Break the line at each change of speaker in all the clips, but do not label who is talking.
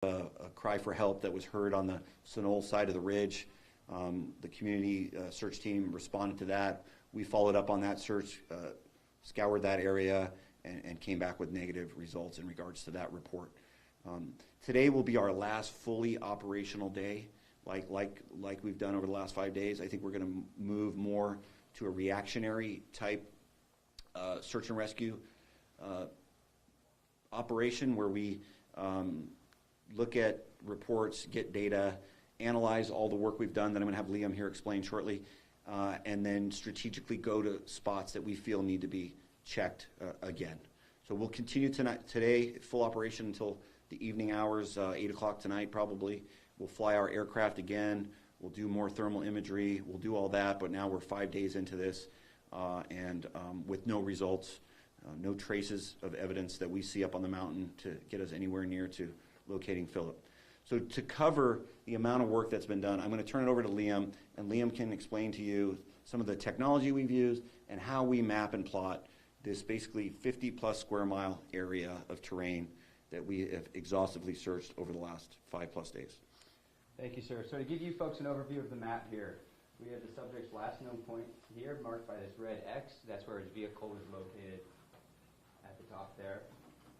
a cry for help that was heard on the Sunol side of the ridge. The community search team responded to that. We followed up on that search, scoured that area, and came back with negative results in regards to that report. Today will be our last fully operational day, like we've done over the last 5 days. I think we're going to move more to a reactionary type search and rescue operation where we look at reports, get data, analyze all the work we've done that I'm going to have Liam here explain shortly, and then strategically go to spots that we feel need to be checked again. So we'll continue today, full operation until the evening hours, 8 o'clock tonight probably. We'll fly our aircraft again. We'll do more thermal imagery. We'll do all that, but now we're 5 days into this and with no results, no traces of evidence that we see up on the mountain to get us anywhere near to locating Philip. So to cover the amount of work that's been done, I'm going to turn it over to Liam, and Liam can explain to you some of the technology we've used and how we map and plot this basically 50-plus square mile area of terrain that we have exhaustively searched over the last 5-plus days.
Thank you, sir. So to give you folks an overview of the map here, we have the subject's last known point here, marked by this red X. That's where his vehicle was located at the top there.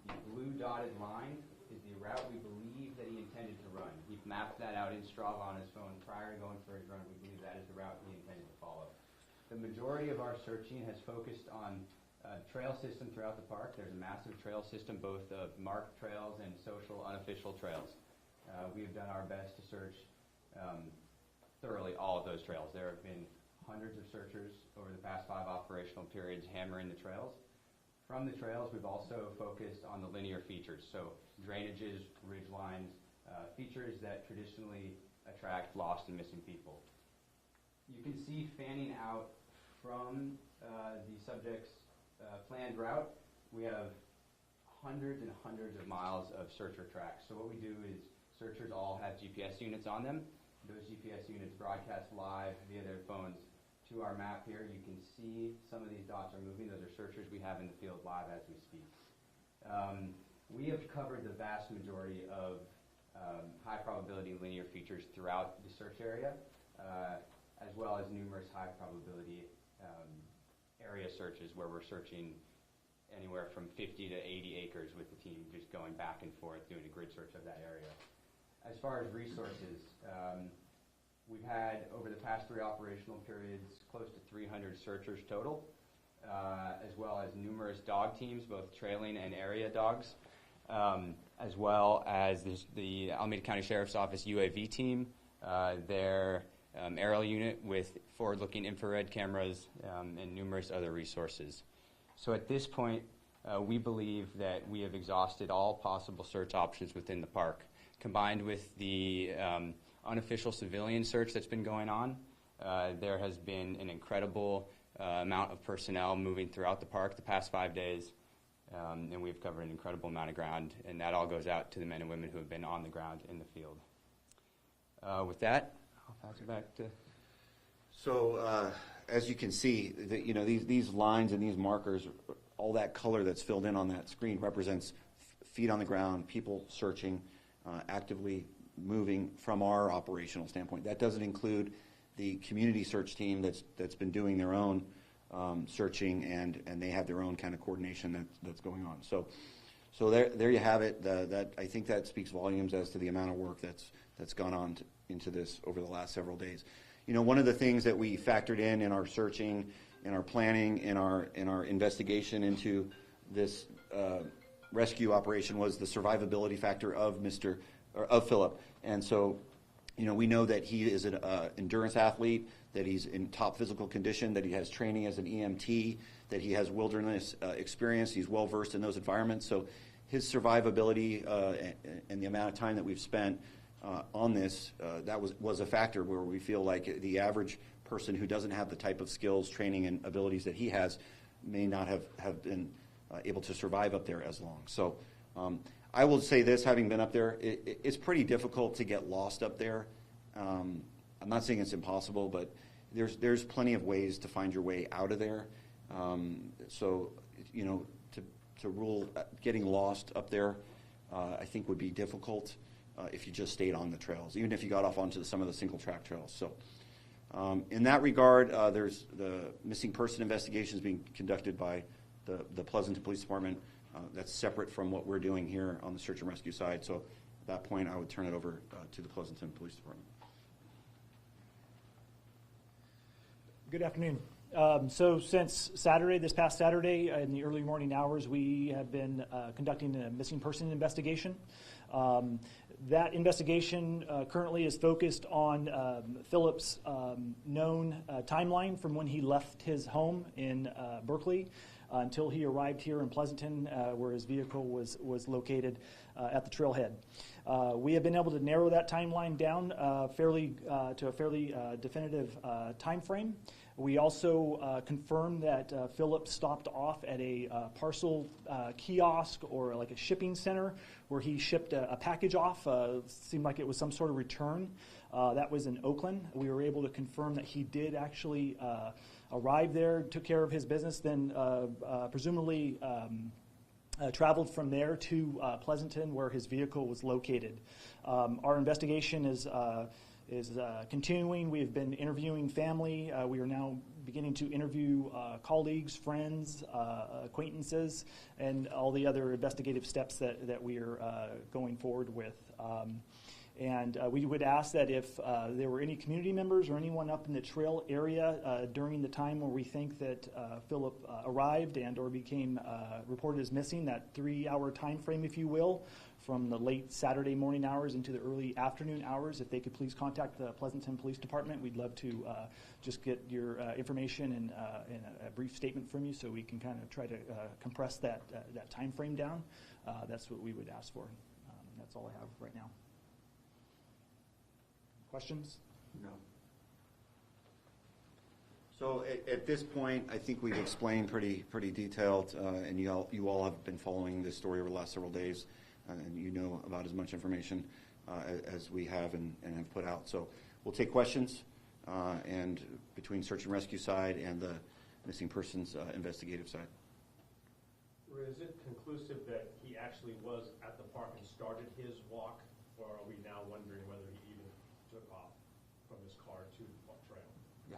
The blue dotted line is the route we believe that he intended to run. He mapped that out in Strava on his phone prior to going for his run. We believe that is the route he intended to follow. The majority of our searching has focused on trail system throughout the park. There's a massive trail system, both of marked trails and social unofficial trails. We have done our best to search thoroughly all of those trails. There have been hundreds of searchers over the past 5 operational periods hammering the trails. From the trails, we've also focused on the linear features, so drainages, ridge lines, features that traditionally attract lost and missing people. You can see fanning out from the subject's planned route, we have hundreds and hundreds of miles of searcher tracks. So what we do is searchers all have GPS units on them. Those GPS units broadcast live via their phones to our map here. You can see some of these dots are moving. Those are searchers we have in the field live as we speak. We have covered the vast majority of high probability linear features throughout the search area, as well as numerous high probability area searches where we're searching anywhere from 50 to 80 acres with the team just going back and forth doing a grid search of that area. As far as resources, we've had over the past 3 operational periods close to 300 searchers total, as well as numerous dog teams, both trailing and area dogs, as well as the Alameda County Sheriff's Office UAV team, their aerial unit with forward-looking infrared cameras, and numerous other resources. So at this point, we believe that we have exhausted all possible search options within the park. Combined with the unofficial civilian search that's been going on, there has been an incredible amount of personnel moving throughout the park the past 5 days, and we've covered an incredible amount of ground, and that all goes out to the men and women who have been on the ground in the field. With that, I'll pass it back to...
So as you can see, these lines and these markers, all that color that's filled in on that screen represents feet on the ground, people searching, actively moving from our operational standpoint. That doesn't include the community search team that's been doing their own searching, and they have their own kind of coordination that's going on. So there you have it. I think that speaks volumes as to the amount of work that's gone on into this over the last several days. One of the things that we factored in our searching, in our planning, in our investigation into this rescue operation was the survivability factor of Philip. And so, we know that he is an endurance athlete, that he's in top physical condition, that he has training as an EMT, that he has wilderness experience. He's well versed in those environments. So his survivability and the amount of time that we've spent on this, that was a factor where we feel like the average person who doesn't have the type of skills, training, and abilities that he has may not have been able to survive up there as long. So I will say this, having been up there, it's pretty difficult to get lost up there. I'm not saying it's impossible, but there's plenty of ways to find your way out of there. So to rule getting lost up there, I think would be difficult. if you just stayed on the trails, even if you got off onto some of the single track trails. So in that regard, there's the missing person investigations being conducted by the Pleasanton Police Department. That's separate from what we're doing here on the search and rescue side. So at that point, I would turn it over to the Pleasanton Police Department.
Good afternoon. So since Saturday, this past Saturday, in the early morning hours, we have been conducting a missing person investigation. That investigation currently is focused on Philip's known timeline from when he left his home in Berkeley until he arrived here in Pleasanton, where his vehicle was located at the trailhead. We have been able to narrow that timeline down to a fairly definitive time frame. We also confirmed that Philip stopped off at a parcel kiosk or like a shipping center where he shipped a package off. Seemed like it was some sort of return. That was in Oakland. We were able to confirm that he did actually arrive there, took care of his business, then presumably traveled from there to Pleasanton where his vehicle was located. Our investigation is continuing. We have been interviewing family. We are now beginning to interview colleagues, friends, acquaintances, and all the other investigative steps that we are going forward with. And we would ask that if there were any community members or anyone up in the trail area during the time where we think that Philip arrived and or became reported as missing, that 3-hour time frame, if you will, from the late Saturday morning hours into the early afternoon hours, if they could please contact the Pleasanton Police Department. We'd love to just get your information and a brief statement from you so we can kind of try to compress that time frame down. That's what we would ask for. That's all I have right now. Questions?
No. So at this point, I think we've explained pretty detailed, and you all have been following this story over the last several days, and you know about as much information as we have and have put out. So we'll take questions, and between search and rescue side and the missing persons investigative side.
Is it conclusive that he actually was at the park and started his walk, or are we now wondering whether he even took off from his car to the trail?
Yeah.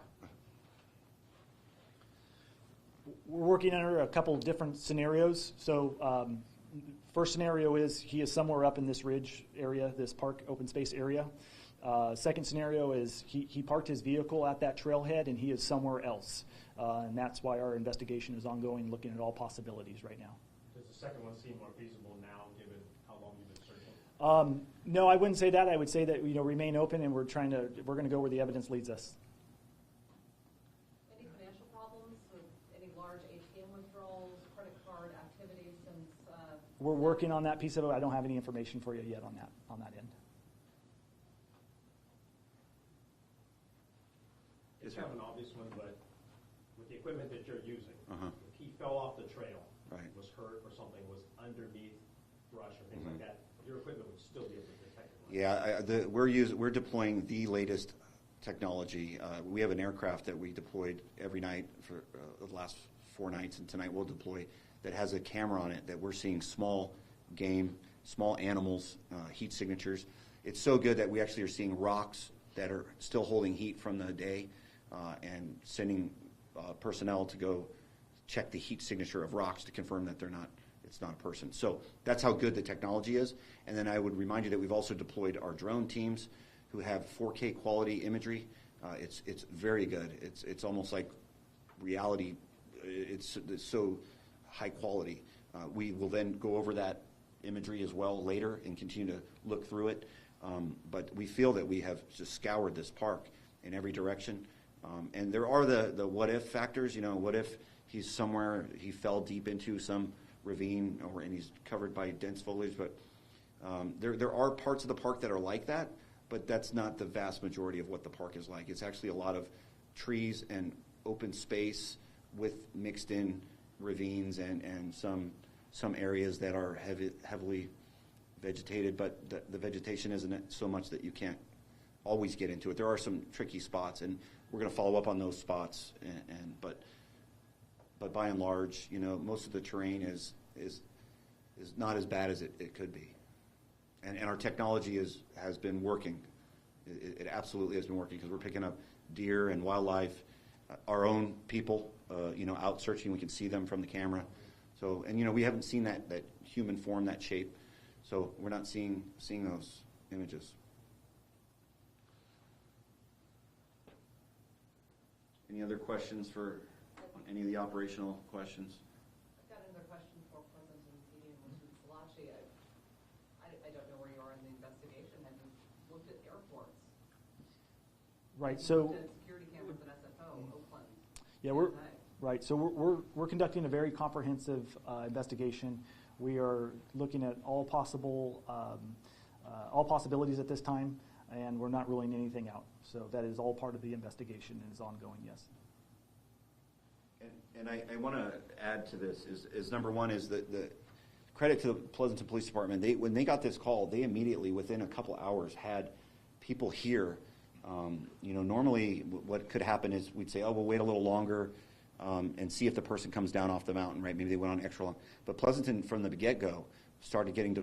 We're working under a couple of different scenarios. So first scenario is he is somewhere up in this ridge area, this park open space area. Second scenario is he parked his vehicle at that trailhead and he is somewhere else. And that's why our investigation is ongoing, looking at all possibilities right now.
Does the second one seem more feasible now, given how long you've been searching?
No, I wouldn't say that. I would say that remain open, and we're going to go where the evidence leads us.
Any financial problems with any large ATM withdrawals, credit card activities since?
We're working on that piece of it. I don't have any information for you yet on that end.
It's kind of an obvious one, but with the equipment that you're using, if he fell off the trail,
right,
was hurt or something, was underneath brush or things like that, your equipment would still be able to detect it.
Yeah, we're deploying the latest technology. We have an aircraft that we deployed every night for the last 4 nights, and tonight we'll deploy, that has a camera on it that we're seeing small game, small animals, heat signatures. It's so good that we actually are seeing rocks that are still holding heat from the day, and sending personnel to go check the heat signature of rocks to confirm that it's not a person. So that's how good the technology is. And then I would remind you that we've also deployed our drone teams who have 4K quality imagery. It's very good. It's almost like reality. It's so high quality. We will then go over that imagery as well later and continue to look through it. But we feel that we have just scoured this park in every direction. And there are the what if factors. What if he's somewhere, he fell deep into some ravine and he's covered by dense foliage. But there are parts of the park that are like that, but that's not the vast majority of what the park is like. It's actually a lot of trees and open space with mixed in ravines and some areas that are heavily vegetated, but the vegetation isn't so much that you can't always get into it. There are some tricky spots, and we're going to follow up on those spots. But by and large, most of the terrain is not as bad as it could be. and our technology has been working. It absolutely has been working because we're picking up deer and wildlife, our own people, out searching. We can see them from the camera. So, and we haven't seen that human form, that shape. So we're not seeing those images. Any other questions on any of the operational questions?
I've got another question for Pleasanton PD and Mr. Salachi. I don't know where you are in the investigation. Have you looked at airports?
Right.
Have you
So
looked at security cameras at SFO, Oakland?
yeah, right. So we're conducting a very comprehensive investigation. We are looking at all possibilities at this time, and we're not ruling anything out. So that is all part of the investigation and is ongoing. Yes.
And I want to add to this is number one is the credit to the Pleasanton Police Department. When they got this call, they immediately within a couple hours had people here. Normally what could happen is we'd say, oh, we'll wait a little longer and see if the person comes down off the mountain, right? Maybe they went on extra long. But Pleasanton, from the get-go, started getting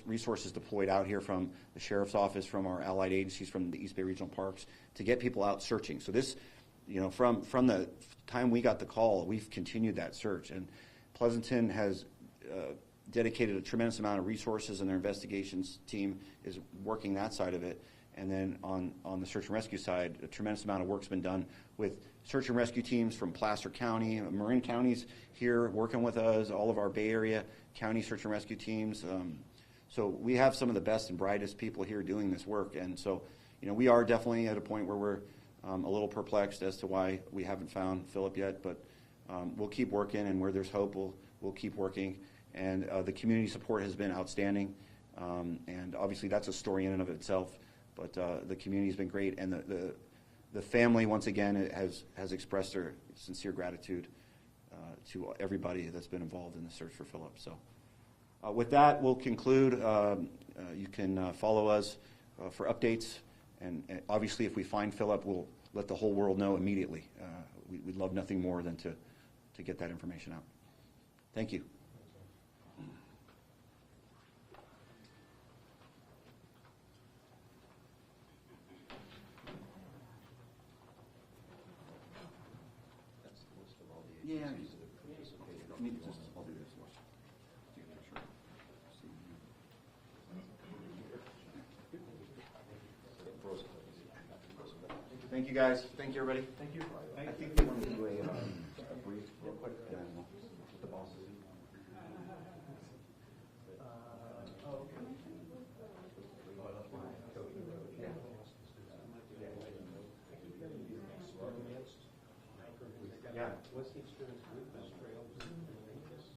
resources deployed out here from the sheriff's office, from our allied agencies, from the East Bay Regional Parks, to get people out searching. So this, from the time we got the call, we've continued that search. And Pleasanton has dedicated a tremendous amount of resources, and their investigations team is working that side of it. And then on the search and rescue side, a tremendous amount of work's been done with search and rescue teams from Placer County, Marin County's here working with us, all of our Bay Area county search and rescue teams. So we have some of the best and brightest people here doing this work. And so, we are definitely at a point where we're a little perplexed as to why we haven't found Philip yet, but we'll keep working, and where there's hope, we'll keep working. And the community support has been outstanding. And obviously that's a story in and of itself. But the community's been great, and the family, once again, has expressed their sincere gratitude to everybody that's been involved in the search for Philip. So with that, we'll conclude. You can follow us for updates, and obviously if we find Philip, we'll let the whole world know immediately. We'd love nothing more than to get that information out. Thank you. Yeah. I'll do this. Take a picture. Thank you, guys. Thank you, everybody. Thank you. I think they want to do a brief real quick, and then we'll get the bosses. Yeah.
What's the experience with this trail?